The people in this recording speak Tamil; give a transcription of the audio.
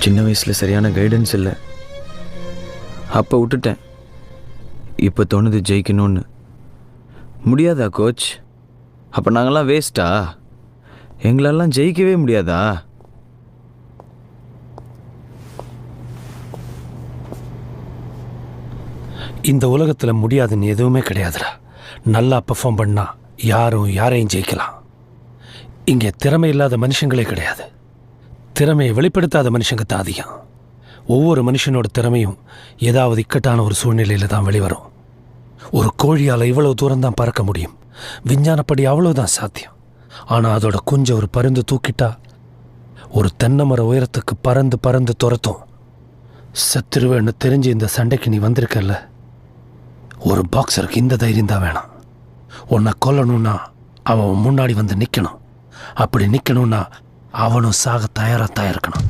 சின்ன வயசில் சரியான கைடன்ஸ் இல்லை, அப்போ விட்டுட்டேன். இப்போ தோணுது ஜெயிக்கணும்னு. முடியாதா கோச்? அப்போ நாங்கள்லாம் வேஸ்ட்டா? எங்களெல்லாம் ஜெயிக்கவே முடியாதா? இந்த உலகத்தில் முடியாதுன்னு எதுவுமே கிடையாதுடா. நல்லா பெர்ஃபார்ம் பண்ணா யாரும் யாரையும் ஜெயிக்கலாம். இங்கே திறமை இல்லாத மனுஷங்களே கிடையாது. திறமையை வெளிப்படுத்தாத மனுஷங்க தான் அதிகம். ஒவ்வொரு மனுஷனோட திறமையும் ஏதாவது இக்கட்டான ஒரு சூழ்நிலையில் தான் வெளிவரும். ஒரு கோழியால் இவ்வளவு தூரம் தான் பறக்க முடியும், விஞ்ஞானப்படி அவ்வளவுதான் சாத்தியம். ஆனால் அதோட குஞ்சை ஒரு பருந்து தூக்கிட்டா ஒரு தென்னை மர உயரத்துக்கு பறந்து பறந்து துரத்தும். சத்துருவேன்னு தெரிஞ்சு இந்த சண்டைக்கு நீ வந்திருக்கல, ஒரு பாக்ஸருக்கு இந்த தைரியம் தான் வேணும். உன்னை கொல்லணும்னா அவன் முன்னாடி வந்து நிற்கணும். அப்படி நிற்கணும்னா அவனும் சாக தயாராக இருக்கணும்.